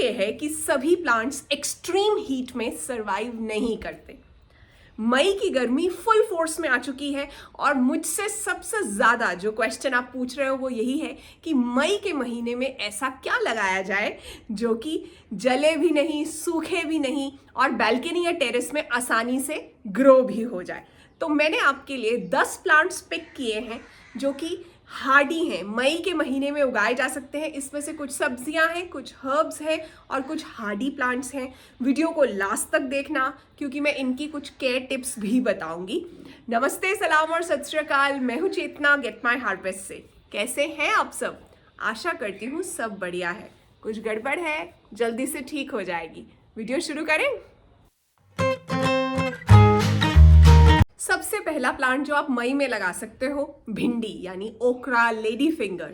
ये है कि सभी प्लांट्स एक्सट्रीम हीट में सरवाइव नहीं करते। मई की गर्मी फुल फोर्स में आ चुकी है और मुझसे सबसे ज़्यादा जो क्वेश्चन आप पूछ रहे हो वो यही है कि मई के महीने में ऐसा क्या लगाया जाए जो कि जले भी नहीं, सूखे भी नहीं और बैल्कनी या टेरेस में आसानी से ग्रो भी हो जाए। तो मैंने आपके लिए 10 प्लांट्स पिक किए हैं जो कि हार्डी हैं, मई के महीने में उगाए जा सकते हैं। इसमें से कुछ सब्जियां हैं, कुछ हर्ब्स हैं और कुछ हार्डी प्लांट्स हैं। वीडियो को लास्ट तक देखना क्योंकि मैं इनकी कुछ केयर टिप्स भी बताऊंगी। नमस्ते, सलाम और सत श्री अकाल। मैं हूं चेतना गेट माई हार्वेस्ट से। कैसे हैं आप सब? आशा करती हूँ सब बढ़िया है। कुछ गड़बड़ है, जल्दी से ठीक हो जाएगी। वीडियो शुरू करें। सबसे पहला प्लांट जो आप मई में लगा सकते हो, भिंडी यानी ओकरा, लेडी फिंगर।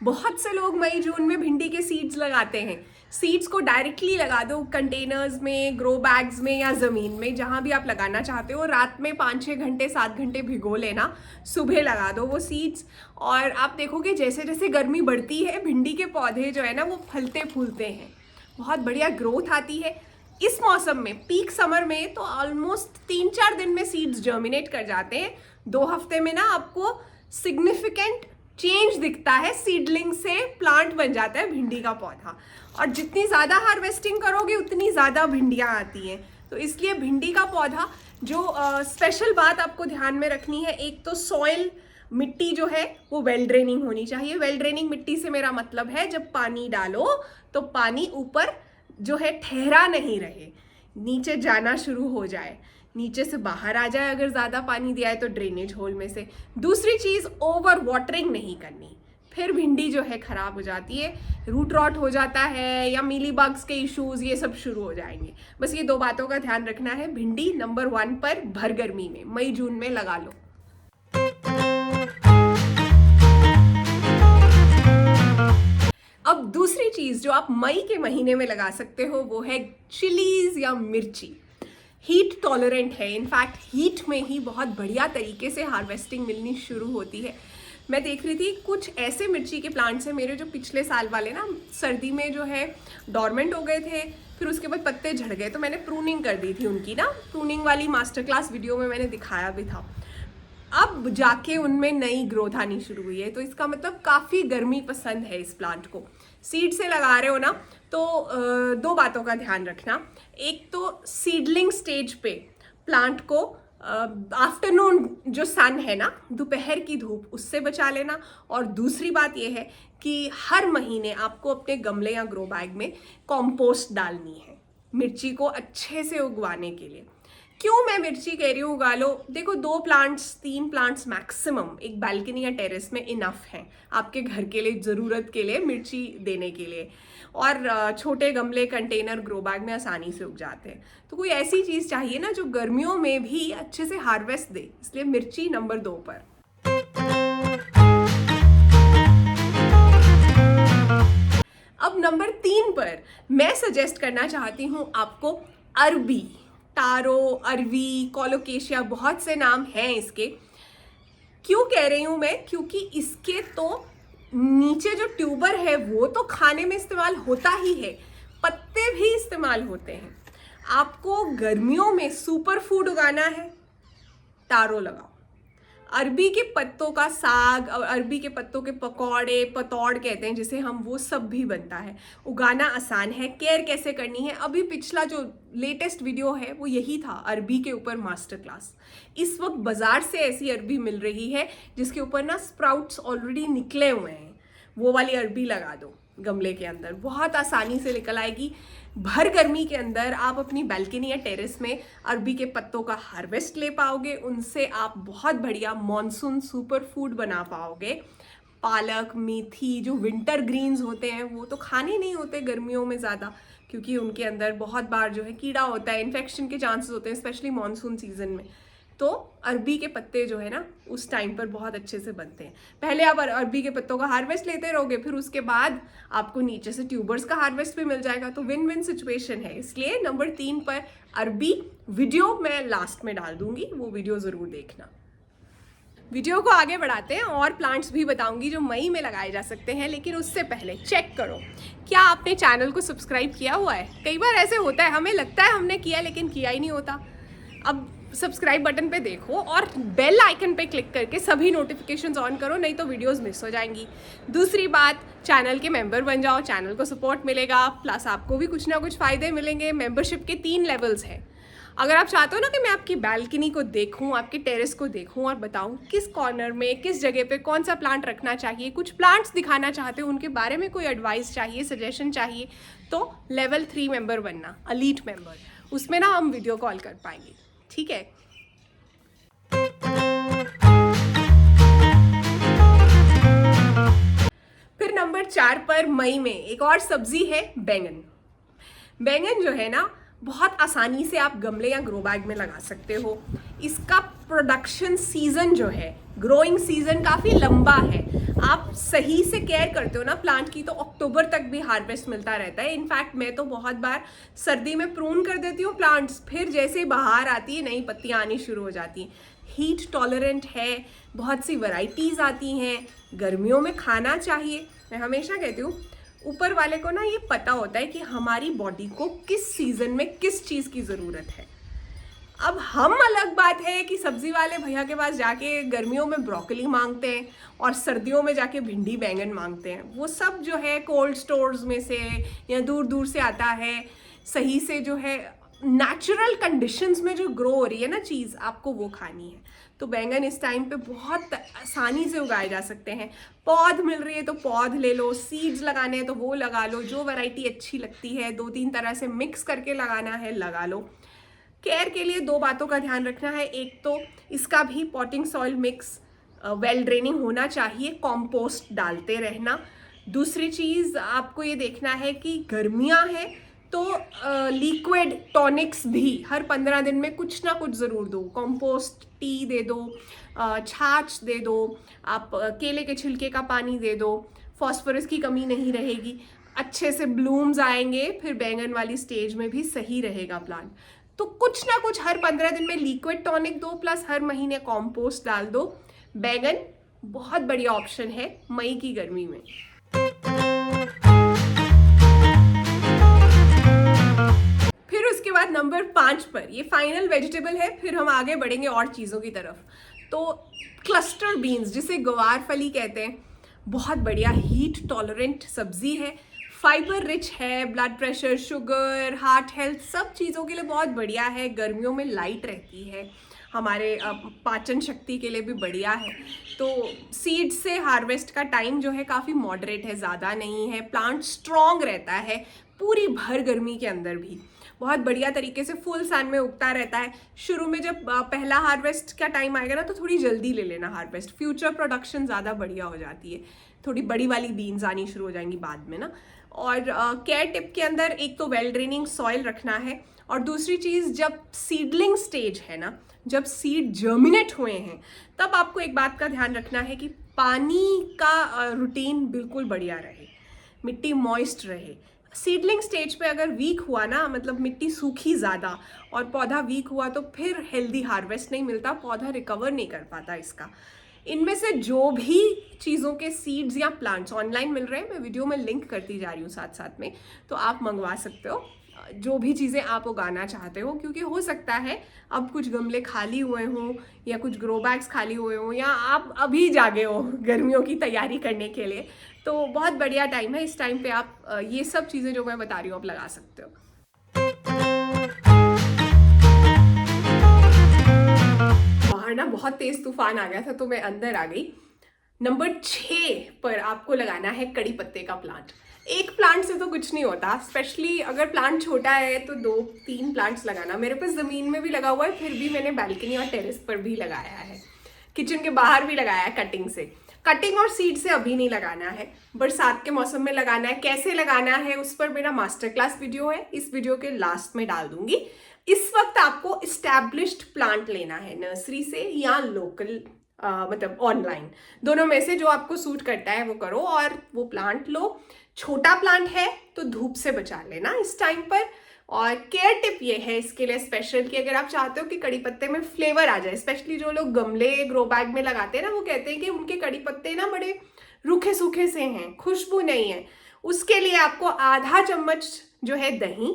बहुत से लोग मई जून में भिंडी के सीड्स लगाते हैं। सीड्स को डायरेक्टली लगा दो कंटेनर्स में, ग्रो बैग्स में या ज़मीन में, जहाँ भी आप लगाना चाहते हो। रात में 5-6 घंटे 7 घंटे भिगो लेना, सुबह लगा दो वो सीड्स। और आप देखोगे जैसे जैसे गर्मी बढ़ती है भिंडी के पौधे जो है ना वो फलते फूलते हैं, बहुत बढ़िया ग्रोथ आती है। इस मौसम में, पीक समर में, तो ऑलमोस्ट 3-4 दिन में सीड्स जर्मिनेट कर जाते हैं। 2 हफ्ते में ना आपको सिग्निफिकेंट चेंज दिखता है, सीडलिंग से प्लांट बन जाता है भिंडी का पौधा। और जितनी ज़्यादा हार्वेस्टिंग करोगे उतनी ज़्यादा भिंडियाँ आती हैं। तो इसलिए भिंडी का पौधा जो स्पेशल बात आपको ध्यान में रखनी है, एक तो सॉइल, मिट्टी जो है वो वेल ड्रेनिंग होनी चाहिए। वेल ड्रेनिंग मिट्टी से मेरा मतलब है जब पानी डालो तो पानी ऊपर जो है ठहरा नहीं रहे, नीचे जाना शुरू हो जाए, नीचे से बाहर आ जाए अगर ज़्यादा पानी दिया है तो ड्रेनेज होल में से। दूसरी चीज़, ओवर वाटरिंग नहीं करनी, फिर भिंडी जो है ख़राब हो जाती है, रूट रॉट हो जाता है या मीली बग्स के इश्यूज़ ये सब शुरू हो जाएंगे। बस ये 2 बातों का ध्यान रखना है। भिंडी नंबर 1 पर भर गर्मी में, मई जून में लगा लो। अब दूसरी चीज जो आप मई के महीने में लगा सकते हो वो है चिलीज या मिर्ची। हीट टॉलरेंट है, इनफैक्ट हीट में ही बहुत बढ़िया तरीके से हार्वेस्टिंग मिलनी शुरू होती है। मैं देख रही थी कुछ ऐसे मिर्ची के प्लांट्स हैं मेरे जो पिछले साल वाले ना सर्दी में जो है डॉर्मेंट हो गए थे, फिर उसके बाद पत्ते झड़ गए, तो मैंने प्रूनिंग कर दी थी उनकी ना। प्रूनिंग वाली मास्टर क्लास वीडियो में मैंने दिखाया भी था। अब जाके उनमें नई ग्रोथ आनी शुरू हुई है, तो इसका मतलब काफ़ी गर्मी पसंद है इस प्लांट को। सीड से लगा रहे हो ना तो 2 बातों का ध्यान रखना। एक तो सीडलिंग स्टेज पे प्लांट को आफ्टरनून जो सन है ना, दोपहर की धूप, उससे बचा लेना। और दूसरी बात यह है कि हर महीने आपको अपने गमले या ग्रो बैग में कॉम्पोस्ट डालनी है मिर्ची को अच्छे से उगवाने के लिए। क्यों मैं मिर्ची कह रही हूँ उगा लो? देखो 2 प्लांट्स 3 प्लांट्स मैक्सिमम एक बालकनी या टेरेस में इनफ हैं आपके घर के लिए, ज़रूरत के लिए मिर्ची देने के लिए। और छोटे गमले, कंटेनर, ग्रो बैग में आसानी से उग जाते हैं। तो कोई ऐसी चीज़ चाहिए ना जो गर्मियों में भी अच्छे से हार्वेस्ट दे, इसलिए मिर्ची नंबर 2 पर। अब नंबर 3 पर मैं सजेस्ट करना चाहती हूँ आपको अरबी। तारो, अरवी, कोलोकेशिया, बहुत से नाम हैं इसके। क्यों कह रही हूं मैं? क्योंकि इसके तो नीचे जो ट्यूबर है वो तो खाने में इस्तेमाल होता ही है, पत्ते भी इस्तेमाल होते हैं। आपको गर्मियों में सुपर फूड उगाना है, तारो लगाओ। अरबी के पत्तों का साग, अरबी के पत्तों के पकौड़े, पतौड़ कहते हैं जिसे हम, वो सब भी बनता है। उगाना आसान है। केयर कैसे करनी है, अभी पिछला जो लेटेस्ट वीडियो है वो यही था, अरबी के ऊपर मास्टर क्लास। इस वक्त बाजार से ऐसी अरबी मिल रही है जिसके ऊपर ना स्प्राउट्स ऑलरेडी निकले हुए हैं, वो वाली अरबी लगा दो गमले के अंदर, बहुत आसानी से निकल आएगी। भर गर्मी के अंदर आप अपनी बालकनी या टेरेस में अरबी के पत्तों का हार्वेस्ट ले पाओगे। उनसे आप बहुत बढ़िया मॉनसून सुपर फूड बना पाओगे। पालक, मेथी, जो विंटर ग्रीन्स होते हैं वो तो खाने नहीं होते गर्मियों में ज़्यादा, क्योंकि उनके अंदर बहुत बार जो है कीड़ा होता है, इन्फेक्शन के चांसेस होते हैं, स्पेशली मॉनसून सीजन में। तो अरबी के पत्ते जो है ना उस टाइम पर बहुत अच्छे से बनते हैं। पहले आप अरबी के पत्तों का हार्वेस्ट लेते रहोगे, फिर उसके बाद आपको नीचे से ट्यूबर्स का हार्वेस्ट भी मिल जाएगा, तो विन विन सिचुएशन है। इसलिए नंबर 3 पर अरबी। वीडियो मैं लास्ट में डाल दूंगी, वो वीडियो ज़रूर देखना। वीडियो को आगे बढ़ाते हैं और प्लांट्स भी बताऊंगी जो मई में लगाए जा सकते हैं, लेकिन उससे पहले चेक करो क्या आपने चैनल को सब्सक्राइब किया हुआ है। कई बार ऐसे होता है, हमें लगता है हमने किया लेकिन किया ही नहीं होता। अब सब्सक्राइब बटन पे देखो और बेल आइकन पे क्लिक करके सभी नोटिफिकेशंस ऑन करो, नहीं तो वीडियोस मिस हो जाएंगी। दूसरी बात, चैनल के मेंबर बन जाओ, चैनल को सपोर्ट मिलेगा, प्लस आपको भी कुछ ना कुछ फ़ायदे मिलेंगे। मेंबरशिप के 3 लेवल्स हैं। अगर आप चाहते हो ना कि मैं आपकी बैल्कनी को देखूं, आपके टेरेस को देखूं और बताऊं किस कॉर्नर में किस जगह पे कौन सा प्लांट रखना चाहिए, कुछ प्लांट्स दिखाना चाहते हो, उनके बारे में कोई एडवाइस चाहिए, सजेशन चाहिए, तो लेवल 3 मेंबर बनना, एलीट मेंबर, उसमें ना हम वीडियो कॉल कर पाएंगे, ठीक है। फिर नंबर 4 पर मई में एक और सब्जी है बैंगन। बैंगन जो है ना बहुत आसानी से आप गमले या ग्रो बैग में लगा सकते हो। इसका प्रोडक्शन सीजन जो है, ग्रोइंग सीजन काफ़ी लंबा है। आप सही से केयर करते हो ना प्लांट की तो अक्टूबर तक भी हार्वेस्ट मिलता रहता है। इनफैक्ट मैं तो बहुत बार सर्दी में प्रून कर देती हूँ प्लांट्स, फिर जैसे बाहर आती है नई पत्तियाँ आनी शुरू हो जाती हैं। हीट टॉलरेंट है, बहुत सी वैरायटीज़ आती हैं, गर्मियों में खाना चाहिए। मैं हमेशा कहती हूँ ऊपर वाले को ना ये पता होता है कि हमारी बॉडी को किस सीजन में किस चीज़ की ज़रूरत है। अब हम अलग बात है कि सब्जी वाले भैया के पास जाके गर्मियों में ब्रोकली मांगते हैं और सर्दियों में जाके भिंडी बैंगन मांगते हैं। वो सब जो है कोल्ड स्टोर्स में से या दूर दूर से आता है, सही से जो है नेचुरल कंडीशंस में जो ग्रो हो रही है ना चीज़, आपको वो खानी है। तो बैंगन इस टाइम पे बहुत आसानी से उगाए जा सकते हैं। पौध मिल रही है तो पौध ले लो, सीड्स लगाने हैं तो वो लगा लो, जो वैरायटी अच्छी लगती है 2-3 तरह से मिक्स करके लगाना है लगा लो। केयर के लिए 2 बातों का ध्यान रखना है। एक तो इसका भी potting soil mix well draining होना चाहिए, कॉम्पोस्ट डालते रहना। दूसरी चीज़ आपको ये देखना है कि गर्मियाँ हैं तो लिक्विड टॉनिक्स भी हर 15 दिन में कुछ ना कुछ ज़रूर दो। कंपोस्ट टी दे दो, छाछ दे दो, आप केले के छिलके का पानी दे दो, फॉस्फोरस की कमी नहीं रहेगी, अच्छे से ब्लूम्स आएंगे, फिर बैंगन वाली स्टेज में भी सही रहेगा प्लांट। तो कुछ ना कुछ हर 15 दिन में लिक्विड टॉनिक दो, प्लस हर महीने कंपोस्ट डाल दो। बैंगन बहुत बढ़िया ऑप्शन है मई की गर्मी में। फिर उसके बाद नंबर 5 पर, ये फाइनल वेजिटेबल है, फिर हम आगे बढ़ेंगे और चीज़ों की तरफ। तो क्लस्टर बीन्स, जिसे ग्वार फली कहते हैं, बहुत बढ़िया हीट टॉलरेंट सब्जी है, फाइबर रिच है, blood pressure, sugar, heart health सब चीज़ों के लिए बहुत बढ़िया है। गर्मियों में लाइट रहती है, हमारे पाचन शक्ति के लिए भी बढ़िया है। तो सीड से हार्वेस्ट का टाइम जो है काफ़ी मॉडरेट है, ज़्यादा नहीं है। प्लांट स्ट्रॉन्ग रहता है पूरी भर गर्मी के अंदर भी, बहुत बढ़िया तरीके से फुल सन में उगता रहता है। शुरू में जब पहला हार्वेस्ट का टाइम आएगा ना तो थोड़ी जल्दी ले लेना हार्वेस्ट, फ्यूचर प्रोडक्शन ज़्यादा बढ़िया हो जाती है। थोड़ी बड़ी वाली बीन्स आनी शुरू हो जाएंगी बाद में ना। और केयर टिप के अंदर एक तो वेल ड्रेनिंग सॉइल रखना है, और दूसरी चीज़ जब सीडलिंग स्टेज है ना, जब सीड जर्मिनेट हुए हैं, तब आपको एक बात का ध्यान रखना है कि पानी का रूटीन बिल्कुल बढ़िया रहे, मिट्टी मॉइस्ट रहे। सीडलिंग स्टेज पे अगर वीक हुआ ना, मतलब मिट्टी सूखी ज़्यादा और पौधा वीक हुआ, तो फिर हेल्दी हार्वेस्ट नहीं मिलता, पौधा रिकवर नहीं कर पाता इसका। इनमें से जो भी चीज़ों के सीड्स या प्लांट्स ऑनलाइन मिल रहे हैं, मैं वीडियो में लिंक करती जा रही हूँ साथ साथ में, तो आप मंगवा सकते हो जो भी चीज़ें आप उगाना चाहते हो। क्योंकि हो सकता है अब कुछ गमले खाली हुए हों या कुछ ग्रो बैग्स खाली हुए हों, या आप अभी जागे हो गर्मियों की तैयारी करने के लिए, तो बहुत बढ़िया टाइम है। इस टाइम पे आप ये सब चीज़ें जो मैं बता रही हूँ आप लगा सकते हो। बाहर ना बहुत तेज तूफान आ गया था तो मैं अंदर आ गई। नंबर 6 पर आपको लगाना है कड़ी पत्ते का प्लांट। एक प्लांट से तो कुछ नहीं होता, स्पेशली अगर प्लांट छोटा है तो 2-3 प्लांट्स लगाना। मेरे पास ज़मीन में भी लगा हुआ है, फिर भी मैंने बैल्कनी और टेरेस पर भी लगाया है, किचन के बाहर भी लगाया है कटिंग से। कटिंग और सीड से अभी नहीं लगाना है, बरसात के मौसम में लगाना है। कैसे लगाना है उस पर मेरा मास्टर क्लास वीडियो है, इस वीडियो के लास्ट में डाल दूंगी। इस वक्त आपको इस्टेब्लिश्ड प्लांट लेना है नर्सरी से या लोकल मतलब ऑनलाइन, दोनों में से जो आपको सूट करता है वो करो और वो प्लांट लो। छोटा प्लांट है तो धूप से बचा लेना इस टाइम पर, और केयर टिप ये है इसके लिए स्पेशल कि अगर आप चाहते हो कि कड़ी पत्ते में फ्लेवर आ जाए, स्पेशली जो लोग गमले ग्रो बैग में लगाते हैं ना, वो कहते हैं कि उनके कड़ी पत्ते ना बड़े रूखे सूखे से हैं, खुशबू नहीं है। उसके लिए आपको आधा चम्मच जो है दही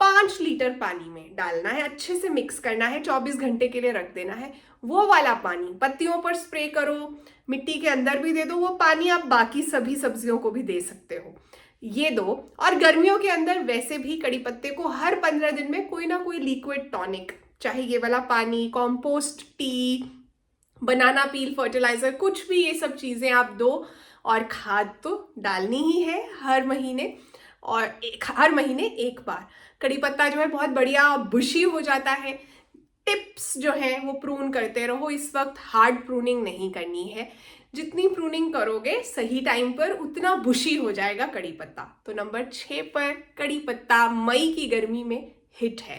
5 लीटर पानी में डालना है, अच्छे से मिक्स करना है, 24 घंटे के लिए रख देना है। वो वाला पानी पत्तियों पर स्प्रे करो, मिट्टी के अंदर भी दे दो। वो पानी आप बाकी सभी सब्जियों को भी दे सकते हो। ये दो। और गर्मियों के अंदर वैसे भी कड़ी पत्ते को हर 15 दिन में कोई ना कोई लिक्विड टॉनिक, चाहे ये वाला पानी, कॉम्पोस्ट टी, बनाना पील फर्टिलाइजर, कुछ भी, ये सब चीज़ें आप दो। और खाद तो डालनी ही है हर महीने, और हर महीने एक बार। कड़ी पत्ता जो है बहुत बढ़िया बुशी हो जाता है। टिप्स जो है वो प्रून करते रहो। इस वक्त हार्ड प्रूनिंग नहीं करनी है, जितनी प्रूनिंग करोगे सही टाइम पर उतना बुशी हो जाएगा कड़ी पत्ता। तो नंबर 6 पर कड़ी पत्ता मई की गर्मी में हिट है।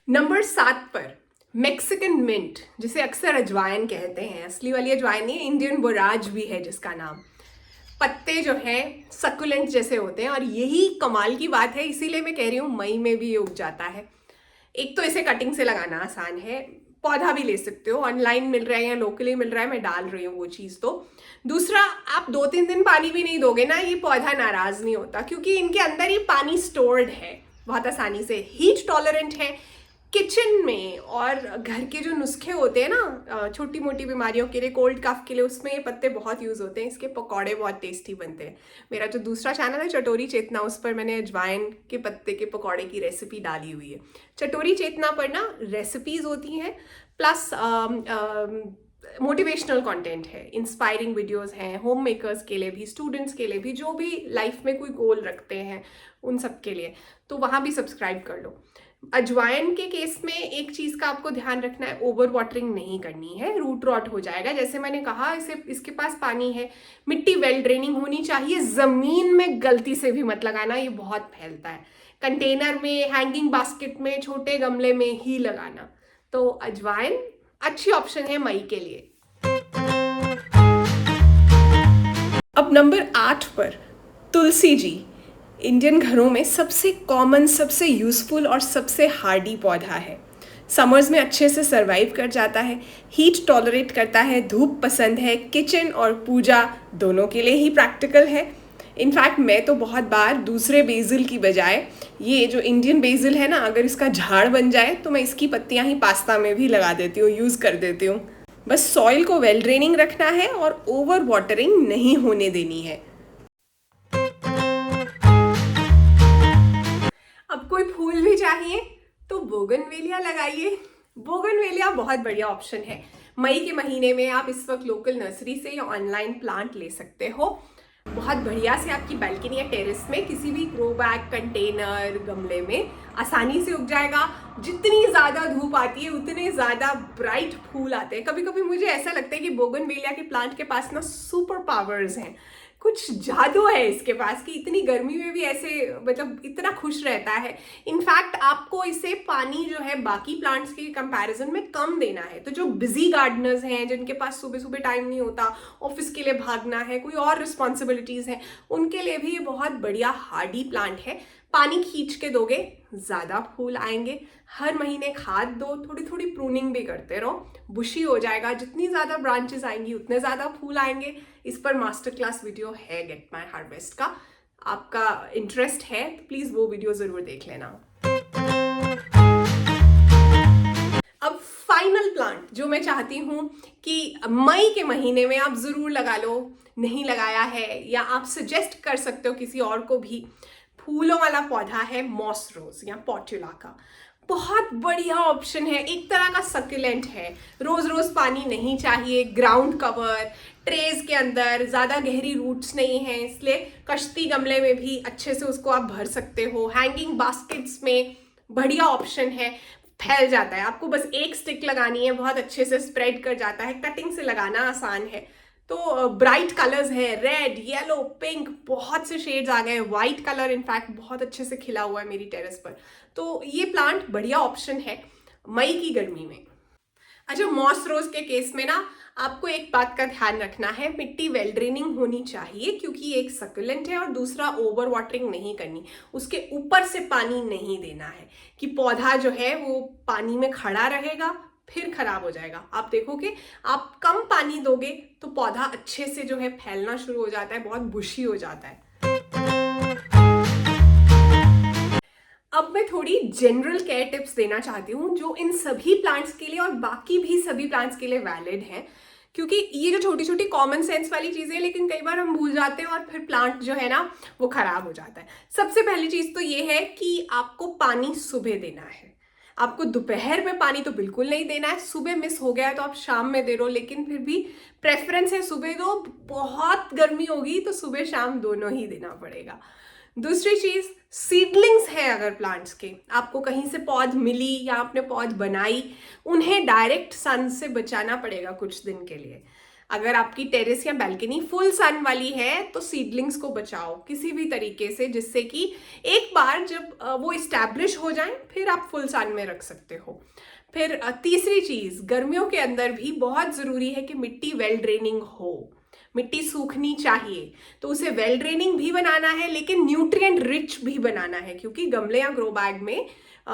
नंबर 7 पर मैक्सिकन मिंट, जिसे अक्सर अजवाइन कहते हैं। असली वाली अजवाइन नहीं है, इंडियन बोराज भी है जिसका नाम। पत्ते जो हैं सकुलेंट जैसे होते हैं, और यही कमाल की बात है, इसीलिए मैं कह रही हूँ मई में भी ये उग जाता है। एक तो इसे कटिंग से लगाना आसान है, पौधा भी ले सकते हो, ऑनलाइन मिल रहा है या लोकली मिल रहा है, मैं डाल रही हूँ वो चीज़। तो दूसरा, आप 2-3 दिन पानी भी नहीं दोगे ना, ये पौधा नाराज नहीं होता, क्योंकि इनके अंदर ही पानी स्टोर्ड है बहुत आसानी से। हीट टॉलरेंट है। किचन में और घर के जो नुस्खे होते हैं ना छोटी मोटी बीमारियों के लिए, कोल्ड कफ के लिए, उसमें ये पत्ते बहुत यूज़ होते हैं। इसके पकौड़े बहुत टेस्टी बनते हैं। मेरा जो दूसरा चैनल है चटोरी चेतना, उस पर मैंने अजवाइन के पत्ते के पकौड़े की रेसिपी डाली हुई है। चटोरी चेतना पर ना रेसिपीज़ होती हैं, प्लस मोटिवेशनल कंटेंट है, इंस्पायरिंग वीडियोस हैं, होम मेकर्स के लिए भी, स्टूडेंट्स के लिए भी, जो भी लाइफ में कोई गोल रखते हैं उन सब के लिए। तो वहाँ भी सब्सक्राइब कर लो। अजवाइन के केस में एक चीज़ का आपको ध्यान रखना है, ओवर वाटरिंग नहीं करनी है, रूट रॉट हो जाएगा। जैसे मैंने कहा, इसके पास पानी है, मिट्टी वेल ड्रेनिंग होनी चाहिए। ज़मीन में गलती से भी मत लगाना, ये बहुत फैलता है। कंटेनर में, हैंगिंग बास्केट में, छोटे गमले में ही लगाना। तो अजवाइन अच्छी ऑप्शन है मई के लिए। अब नंबर 8 पर तुलसी जी, इंडियन घरों में सबसे कॉमन, सबसे यूज़फुल और सबसे हार्डी पौधा है। समर्स में अच्छे से सरवाइव कर जाता है, हीट टॉलरेट करता है, धूप पसंद है, किचन और पूजा दोनों के लिए ही प्रैक्टिकल है। इनफैक्ट मैं तो बहुत बार दूसरे बेसिल की बजाय, ये जो इंडियन बेसिल है ना, अगर इसका झाड़ बन जाए तो मैं इसकी पत्तियां ही पास्ता में भी लगा देती हूँ, यूज़ कर देती हूँ। बस सॉइल को वेल ड्रेनिंग रखना है और ओवर वाटरिंग नहीं होने देनी है। अब कोई फूल भी चाहिए तो बोगनवेलिया लगाइए। बोगनवेलिया बहुत बढ़िया ऑप्शन है। मई के महीने में आप इस वक्त लोकल नर्सरी से या ऑनलाइन प्लांट ले सकते हो। बहुत बढ़िया से आपकी बालकनी या टेरेस में, किसी भी ग्रो बैग, कंटेनर, गमले में आसानी से उग जाएगा। जितनी ज़्यादा धूप आती है उतने ज़्यादा ब्राइट फूल आते हैं। कभी कभी मुझे ऐसा लगता है कि बोगनवेलिया के प्लांट के पास ना सुपर पावर्स हैं, कुछ जादू है इसके पास कि इतनी गर्मी में भी ऐसे, मतलब इतना खुश रहता है। इनफैक्ट आपको इसे पानी जो है बाकी प्लांट्स के कंपैरिजन में कम देना है। तो जो बिजी गार्डनर्स हैं, जिनके पास सुबह सुबह टाइम नहीं होता, ऑफिस के लिए भागना है, कोई और रिस्पॉन्सिबिलिटीज़ हैं, उनके लिए भी ये बहुत बढ़िया हार्डी प्लांट है। पानी खींच के दोगे ज़्यादा फूल आएंगे। हर महीने खाद दो, थोड़ी थोड़ी प्रूनिंग भी करते रहो, बुशी हो जाएगा। जितनी ज़्यादा ब्रांचेस आएंगी उतने ज़्यादा फूल आएंगे। इस पर मास्टर क्लास वीडियो है गेट माई हार्वेस्ट का, आपका इंटरेस्ट है तो प्लीज़ वो वीडियो ज़रूर देख लेना। अब फाइनल प्लांट जो मैं चाहती हूँ कि मई के महीने में आप ज़रूर लगा लो, नहीं लगाया है, या आप सजेस्ट कर सकते हो किसी और को भी, फूलों वाला पौधा है मॉस रोज या पोर्टुला का। बहुत बढ़िया ऑप्शन है, एक तरह का सकुलेंट है। रोज रोज पानी नहीं चाहिए, ग्राउंड कवर, ट्रेज के अंदर, ज़्यादा गहरी रूट्स नहीं हैं, इसलिए कश्ती गमले में भी अच्छे से उसको आप भर सकते हो। हैंगिंग बास्केट्स में बढ़िया ऑप्शन है, फैल जाता है। आपको बस एक स्टिक लगानी है, बहुत अच्छे से स्प्रेड कर जाता है, कटिंग से लगाना आसान है। तो ब्राइट कलर्स है, रेड, येलो, पिंक, बहुत से शेड्स आ गए। वाइट कलर इनफैक्ट बहुत अच्छे से खिला हुआ है मेरी टेरेस पर। तो ये प्लांट बढ़िया ऑप्शन है मई की गर्मी में। अच्छा, मॉस रोज के केस में ना आपको एक बात का ध्यान रखना है, मिट्टी वेल ड्रेनिंग होनी चाहिए क्योंकि एक सक्यूलेंट है, और दूसरा ओवर वाटरिंग नहीं करनी, उसके ऊपर से पानी नहीं देना है कि पौधा जो है वो पानी में खड़ा रहेगा फिर खराब हो जाएगा। आप देखोगे आप कम पानी दोगे तो पौधा अच्छे से जो है फैलना शुरू हो जाता है, बहुत बुशी हो जाता है। अब मैं थोड़ी जनरल केयर टिप्स देना चाहती हूँ जो इन सभी प्लांट्स के लिए और बाकी भी सभी प्लांट्स के लिए वैलिड हैं, क्योंकि ये जो छोटी छोटी कॉमन सेंस वाली चीज़ें, लेकिन कई बार हम भूल जाते हैं और फिर प्लांट जो है ना वो खराब हो जाता है। सबसे पहली चीज़ तो ये है कि आपको पानी सुबह देना है। आपको दोपहर में पानी तो बिल्कुल नहीं देना है, सुबह मिस हो गया है तो आप शाम में दे दो, लेकिन फिर भी प्रेफरेंस है सुबह दो। बहुत गर्मी होगी तो सुबह शाम दोनों ही देना पड़ेगा। दूसरी चीज, सीडलिंग्स है अगर प्लांट्स के, आपको कहीं से पौध मिली या आपने पौध बनाई, उन्हें डायरेक्ट सन से बचाना पड़ेगा कुछ दिन के लिए। अगर आपकी टेरेस या बैल्कनी फुल सन वाली है तो सीडलिंग्स को बचाओ किसी भी तरीके से, जिससे कि एक बार जब वो इस्टेब्लिश हो जाएं फिर आप फुल सन में रख सकते हो। फिर तीसरी चीज, गर्मियों के अंदर भी बहुत जरूरी है कि मिट्टी वेल ड्रेनिंग हो, मिट्टी सूखनी चाहिए, तो उसे वेल ड्रेनिंग भी बनाना है लेकिन न्यूट्रिएंट रिच भी बनाना है, क्योंकि गमले या ग्रो बैग में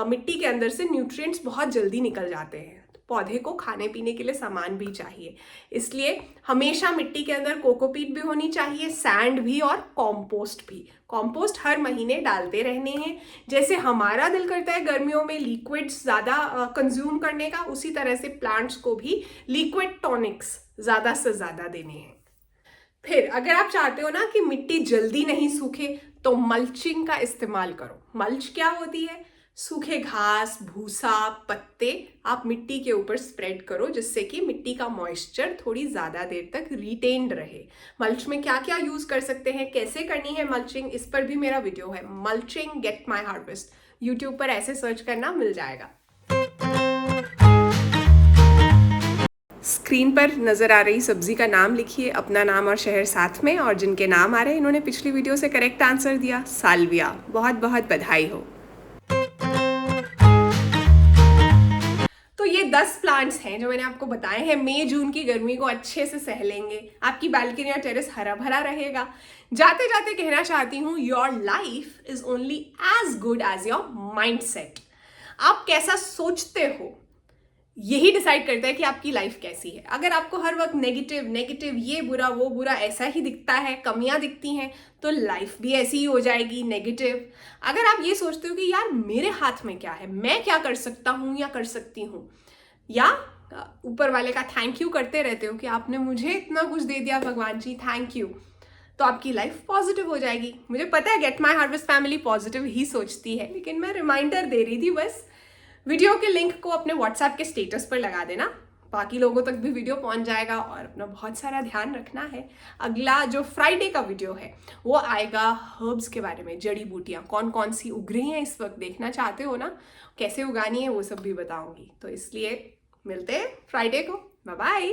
मिट्टी के अंदर से न्यूट्रिएंट्स बहुत जल्दी निकल जाते हैं। पौधे को खाने पीने के लिए सामान भी चाहिए, इसलिए हमेशा मिट्टी के अंदर कोकोपीट भी होनी चाहिए, सैंड भी और कॉम्पोस्ट भी। कॉम्पोस्ट हर महीने डालते रहने हैं। जैसे हमारा दिल करता है गर्मियों में लिक्विड्स ज़्यादा कंज्यूम करने का, उसी तरह से प्लांट्स को भी लिक्विड टॉनिक्स ज़्यादा से ज़्यादा देने हैं। फिर अगर आप चाहते हो ना कि मिट्टी जल्दी नहीं सूखे तो मल्चिंग का इस्तेमाल करो। मल्च क्या होती है? सूखे घास, भूसा, पत्ते आप मिट्टी के ऊपर स्प्रेड करो, जिससे कि मिट्टी का मॉइस्चर थोड़ी ज़्यादा देर तक रिटेन्ड रहे। मल्च में क्या क्या यूज़ कर सकते हैं, कैसे करनी है मल्चिंग, इस पर भी मेरा वीडियो है, mulching gate my harvest. YouTube पर ऐसे सर्च करना मिल जाएगा। स्क्रीन पर नज़र आ रही सब्जी का नाम लिखिए, अपना नाम और शहर साथ में, और जिनके नाम आ रहे हैं इन्होंने पिछली वीडियो से करेक्ट आंसर दिया, साल्विया। बहुत बहुत बधाई हो। तो ये 10 प्लांट्स हैं जो मैंने आपको बताए हैं, मई जून की गर्मी को अच्छे से सह लेंगे, आपकी बालकनी या टेरेस हरा भरा रहेगा। जाते जाते कहना चाहती हूँ, your life is only as good as your mindset. आप कैसा सोचते हो यही डिसाइड करता है कि आपकी लाइफ कैसी है। अगर आपको हर वक्त नेगेटिव नेगेटिव, ये बुरा वो बुरा ऐसा ही दिखता है, कमियां दिखती हैं, तो लाइफ भी ऐसी ही हो जाएगी, नेगेटिव। अगर आप ये सोचते हो कि यार मेरे हाथ में क्या है, मैं क्या कर सकता हूँ या कर सकती हूँ, या ऊपर वाले का थैंक यू करते रहते हो कि आपने मुझे इतना कुछ दे दिया भगवान जी, थैंक यू, तो आपकी लाइफ पॉजिटिव हो जाएगी। मुझे पता है get my harvest family positive ही सोचती है, लेकिन मैं रिमाइंडर दे रही थी बस। वीडियो के लिंक को अपने व्हाट्सएप के स्टेटस पर लगा देना, बाकी लोगों तक भी वीडियो पहुंच जाएगा। और अपना बहुत सारा ध्यान रखना है। अगला जो फ्राइडे का वीडियो है वो आएगा हर्ब्स के बारे में, जड़ी बूटियाँ कौन कौन सी उग रही हैं इस वक्त, देखना चाहते हो ना, कैसे उगानी है वो सब भी बताऊंगी। तो इसलिए मिलते हैं फ्राइडे को, बाय बाय।